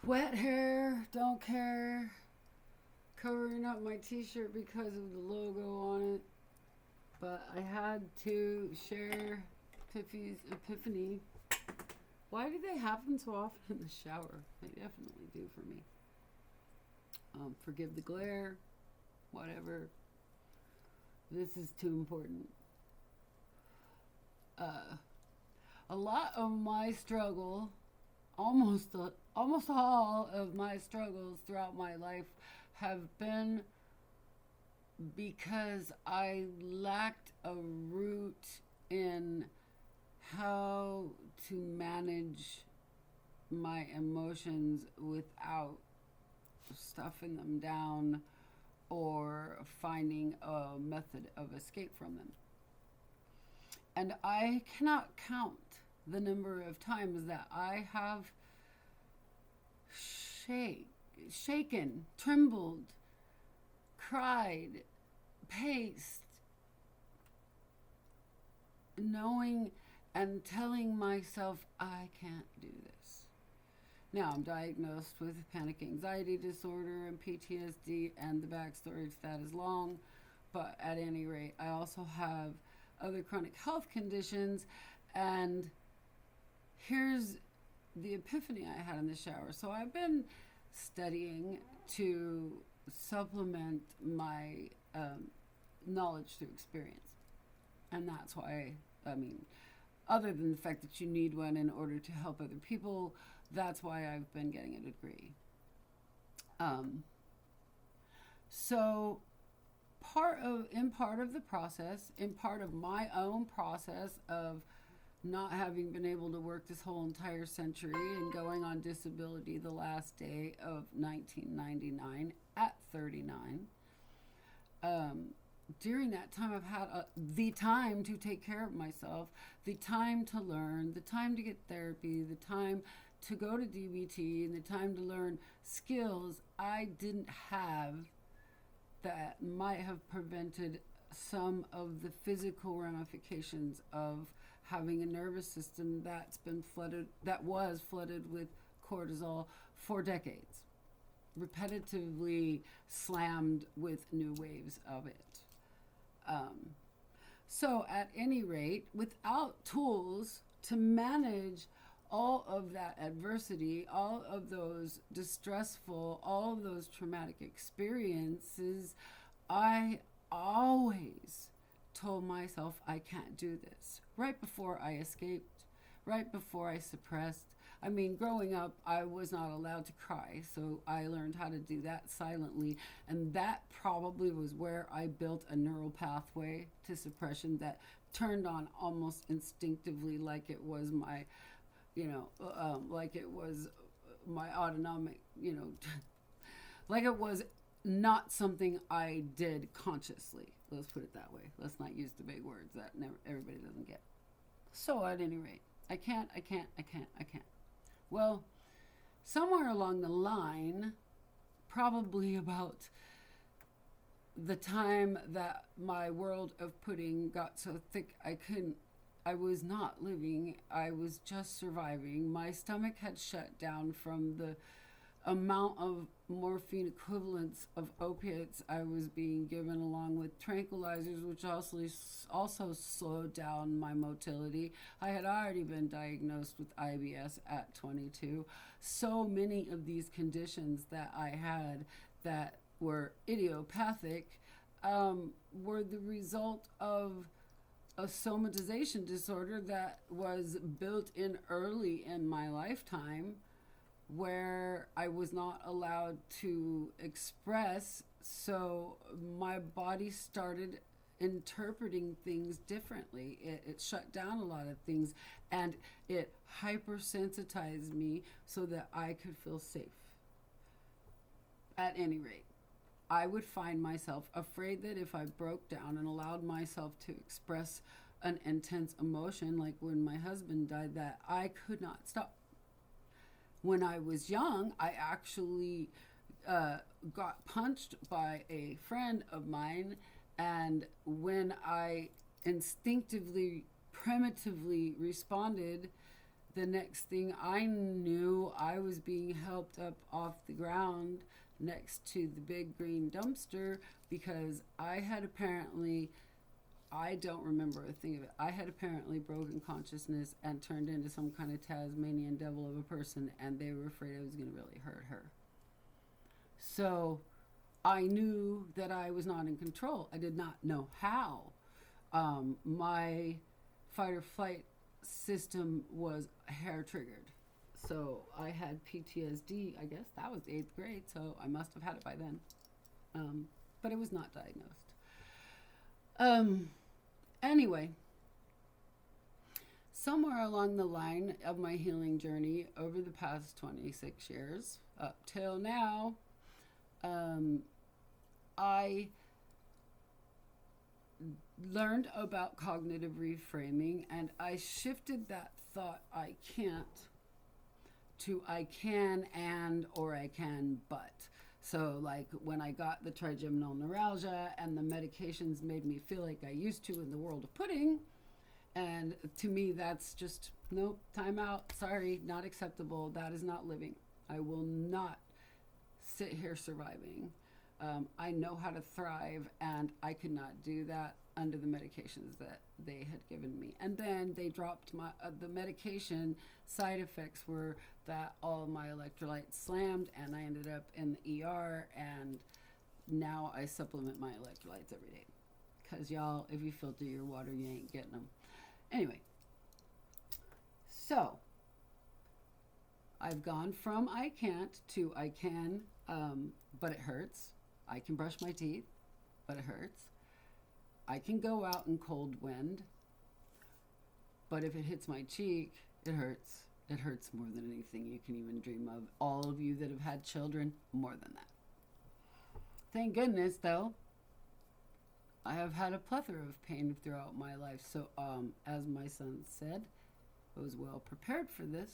Wet hair, don't care. Covering up my t-shirt because of the logo on it. But I had to share Piphy's Epiphany. Why do they happen so often in the shower? They definitely do for me. Forgive the glare, whatever. This is too important. Uh, a lot of my struggle, almost all of my struggles throughout my life have been because I lacked a root in how to manage my emotions without stuffing them down or finding a method of escape from them. And I cannot count the number of times that I have shake, shaken, trembled, cried, paced, knowing and telling myself I can't do this. Now, I'm diagnosed with panic anxiety disorder and PTSD, and the backstory to that is long, but at any rate, I also have other chronic health conditions, and here's the epiphany I had in the shower. So I've been studying to supplement my knowledge through experience. And that's why, I mean, other than the fact that you need one in order to help other people, that's why I've been getting a degree. Um, so part of the process, in part of my own process of not having been able to work this whole entire century and going on disability the last day of 1999 at 39. During that time, I've had the time to take care of myself, the time to learn, the time to get therapy, the time to go to DBT, and the time to learn skills I didn't have that might have prevented some of the physical ramifications of having a nervous system that was flooded with cortisol for decades, repetitively slammed with new waves of it. Um, so, at any rate, without tools to manage all of that adversity, all of those distressful, all of those traumatic experiences, I always told myself I can't do this. Right before I escaped, right before I suppressed. I mean, growing up, I was not allowed to cry, so I learned how to do that silently, and that probably was where I built a neural pathway to suppression that turned on almost instinctively, like it was my, like it was my autonomic, like it was not something I did consciously. Let's put it that way. Let's not use the big words that everybody doesn't get. So at any rate, I can't. Well, somewhere along the line, probably about the time that my world of pudding got so thick I was not living, I was just surviving. My stomach had shut down from the amount of morphine equivalents of opiates I was being given, along with tranquilizers, which also slowed down my motility. I had already been diagnosed with IBS at 22. So many of these conditions that I had that were idiopathic were the result of a somatization disorder that was built in early in my lifetime, where I was not allowed to express, so my body started interpreting things differently. It shut down a lot of things, and it hypersensitized me so that I could feel safe. At any rate, I would find myself afraid that if I broke down and allowed myself to express an intense emotion, like when my husband died, that I could not stop. When I was young, I actually got punched by a friend of mine, and when I instinctively, primitively responded, the next thing I knew, I was being helped up off the ground next to the big green dumpster because I had apparently, I don't remember a thing of it. I had apparently broken consciousness and turned into some kind of Tasmanian devil of a person, and they were afraid I was going to really hurt her. So I knew that I was not in control. I did not know how. My fight or flight system was hair triggered. So I had PTSD. I guess that was 8th grade, so I must have had it by then. But it was not diagnosed. Anyway, somewhere along the line of my healing journey over the past 26 years, up till now, I learned about cognitive reframing, and I shifted that thought I can't to I can and or I can but. So like when I got the trigeminal neuralgia and the medications made me feel like I used to in the world of pudding, and to me that's just nope, time out, sorry, not acceptable, that is not living. I will not sit here surviving. I know how to thrive, and I could not do that under the medications that they had given me. And then they dropped my the medication. Side effects were that all my electrolytes slammed, and I ended up in the ER, and now I supplement my electrolytes every day. Because y'all, if you filter your water, you ain't getting them. Anyway, so I've gone from I can't to I can, but it hurts. I can brush my teeth, but it hurts. I can go out in cold wind, but if it hits my cheek, it hurts. It hurts more than anything you can even dream of. All of you that have had children, more than that. Thank goodness, though, I have had a plethora of pain throughout my life. So, as my son said, I was well prepared for this.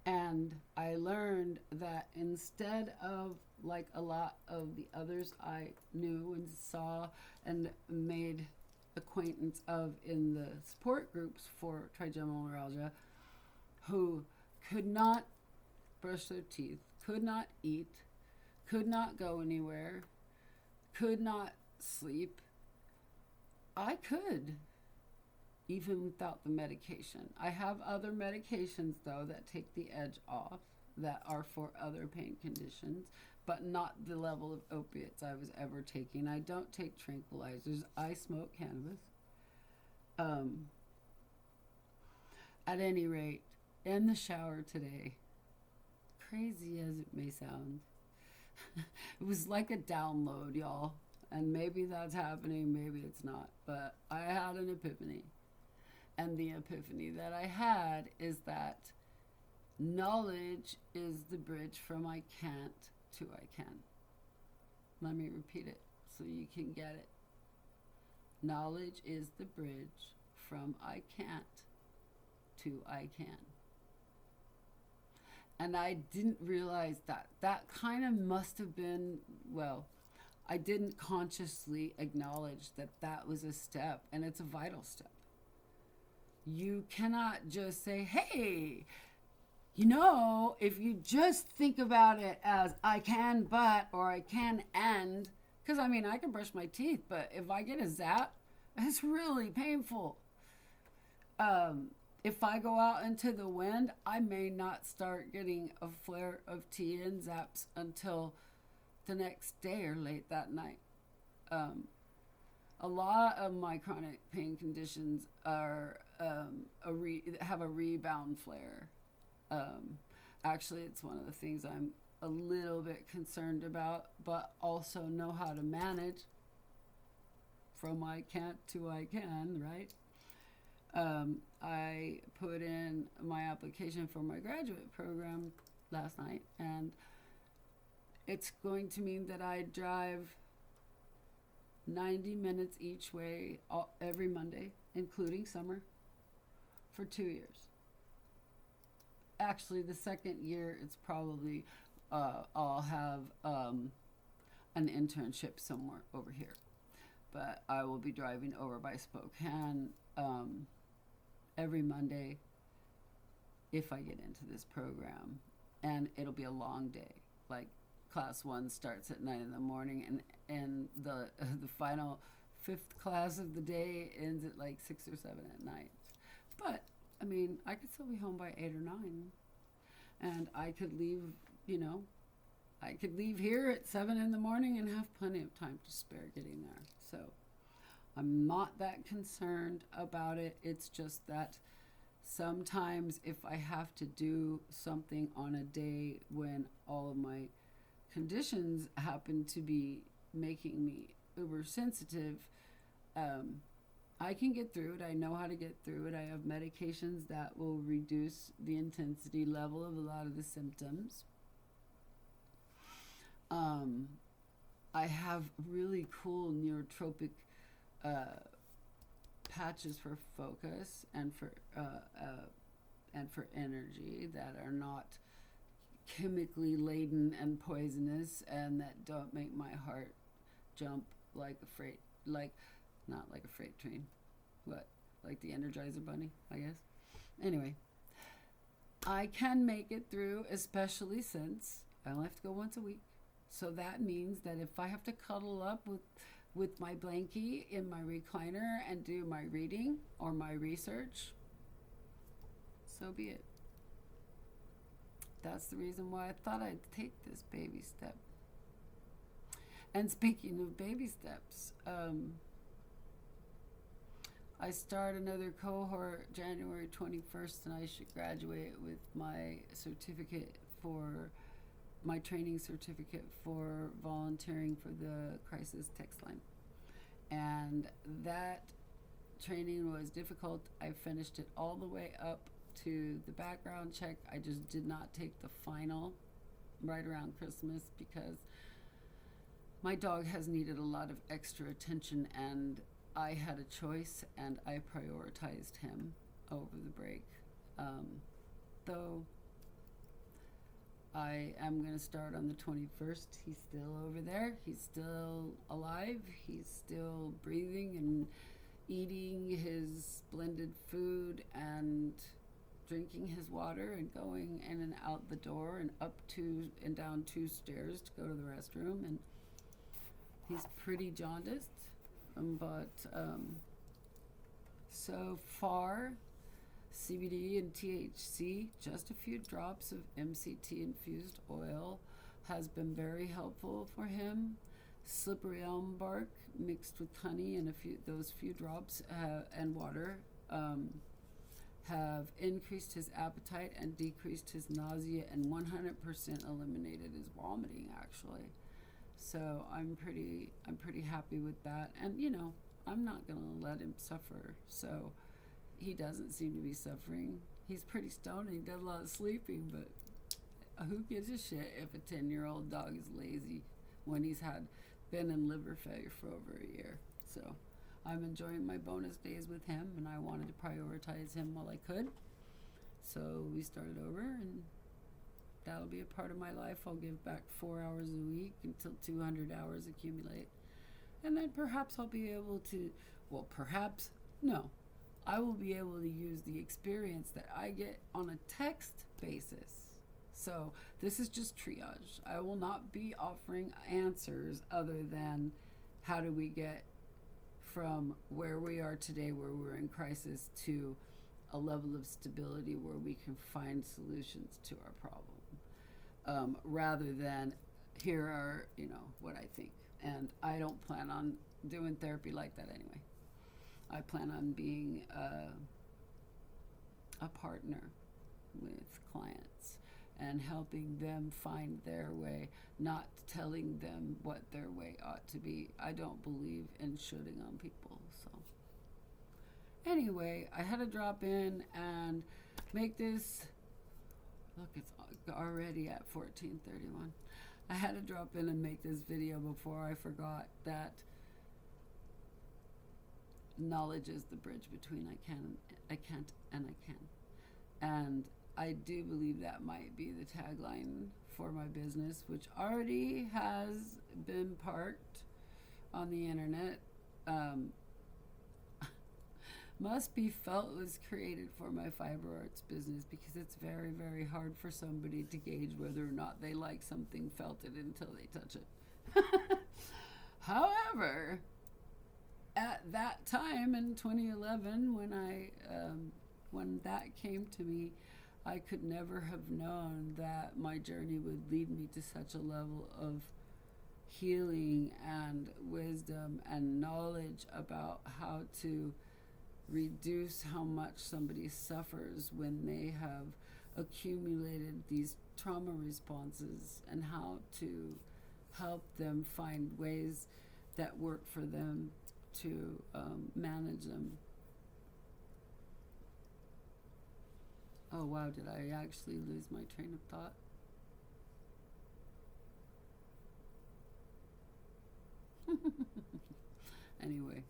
And I learned that instead of like a lot of the others I knew and saw and made acquaintance of in the support groups for trigeminal neuralgia, who could not brush their teeth, could not eat, could not go anywhere, could not sleep, I could, even without the medication. I have other medications, though, that take the edge off, that are for other pain conditions, but not the level of opiates I was ever taking. I don't take tranquilizers. I smoke cannabis. At any rate, in the shower today, crazy as it may sound, it was like a download, y'all. And maybe that's happening, maybe it's not. But I had an epiphany. And the epiphany that I had is that knowledge is the bridge from I can't to I can. Let me repeat it so you can get it. Knowledge is the bridge from I can't to I can. And I didn't realize that. That kind of must have been, well, I didn't consciously acknowledge that that was a step, and it's a vital step. You cannot just say, hey, you know, if you just think about it as I can but or I can and, because I mean, I can brush my teeth, but if I get a zap, it's really painful. If I go out into the wind, I may not start getting a flare of tea and zaps until the next day or late that night. A lot of my chronic pain conditions are have a rebound flare. Actually, it's one of the things I'm a little bit concerned about, but also know how to manage. From I can't to I can, right? I put in my application for my graduate program last night, and it's going to mean that I drive 90 minutes each way every Monday, including summer, for 2 years. Actually, the second year, it's probably, I'll have an internship somewhere over here. But I will be driving over by Spokane every Monday if I get into this program. And it'll be a long day. Like class 1 starts at 9 in the morning, and the final 5th class of the day ends at like 6 or 7 at night. But I mean, I could still be home by 8 or 9, and I could leave, I could leave here at 7 in the morning and have plenty of time to spare getting there. So I'm not that concerned about it. It's just that sometimes if I have to do something on a day when all of my conditions happen to be making me uber sensitive, I can get through it. I know how to get through it. I have medications that will reduce the intensity level of a lot of the symptoms. I have really cool neurotropic patches for focus and for energy that are not chemically laden and poisonous, and that don't make my heart jump like a freight, not like a freight train, like the Energizer Bunny, I guess. Anyway, I can make it through, especially since I only have to go once a week. So that means that if I have to cuddle up with my blankie in my recliner and do my reading or my research, so be it. That's the reason why I thought I'd take this baby step. And speaking of baby steps, I start another cohort January 21st, and I should graduate with my certificate for my training certificate for volunteering for the crisis text line. And that training was difficult. I finished it all the way up to the background check. I just did not take the final right around Christmas because my dog has needed a lot of extra attention, and I had a choice, and I prioritized him over the break. Though I am going to start on the 21st. He's still over there. He's still alive. He's still breathing and eating his splendid food and drinking his water and going in and out the door and up 2 and down 2 stairs to go to the restroom. And he's pretty jaundiced. But so far, CBD and THC, just a few drops of MCT infused oil, has been very helpful for him. Slippery elm bark mixed with honey and those few drops and water have increased his appetite and decreased his nausea and 100% eliminated his vomiting, actually. So I'm pretty happy with that. And I'm not gonna let him suffer. So he doesn't seem to be suffering. He's pretty stoned. He does a lot of sleeping, but who gives a shit if a 10-year-old dog is lazy when he's been in liver failure for over a year? So I'm enjoying my bonus days with him, and I wanted to prioritize him while I could. So we started over, and that'll be a part of my life. I'll give back 4 hours a week until 200 hours accumulate. And then perhaps I'll be able to, I will be able to use the experience that I get on a text basis. So this is just triage. I will not be offering answers other than how do we get from where we are today, where we're in crisis, to a level of stability where we can find solutions to our problem, rather than here are, what I think. And I don't plan on doing therapy like that anyway. I plan on being a partner with clients and helping them find their way, not telling them what their way ought to be. I don't believe in shooting on people. So anyway, I had to drop in and make this. Look, it's already at 14:31. I had to drop in and make this video before I forgot that knowledge is the bridge between I can't, and I can. And I do believe that might be the tagline for my business, which already has been parked on the internet. Must Be Felt was created for my fiber arts business because it's very, very hard for somebody to gauge whether or not they like something felted until they touch it. However, at that time in 2011, when that came to me, I could never have known that my journey would lead me to such a level of healing and wisdom and knowledge about how to reduce how much somebody suffers when they have accumulated these trauma responses, and how to help them find ways that work for them to manage them. Oh wow, did I actually lose my train of thought? Anyway,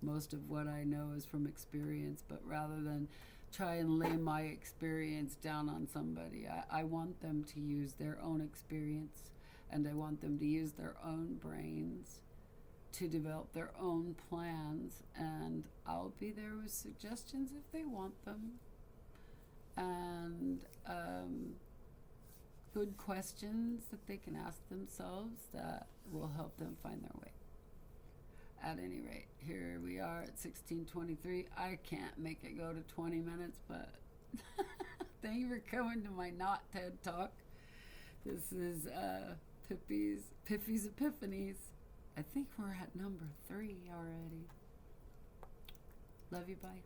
most of what I know is from experience, but rather than try and lay my experience down on somebody, I want them to use their own experience, and I want them to use their own brains to develop their own plans, and I'll be there with suggestions if they want them, and good questions that they can ask themselves that will help them find their way. At any rate, here we are at 16:23. I can't make it go to 20 minutes, but thank you for coming to my not TED Talk. This is Piphy's Epiphanies. I think we're at number 3 already. Love you, bye.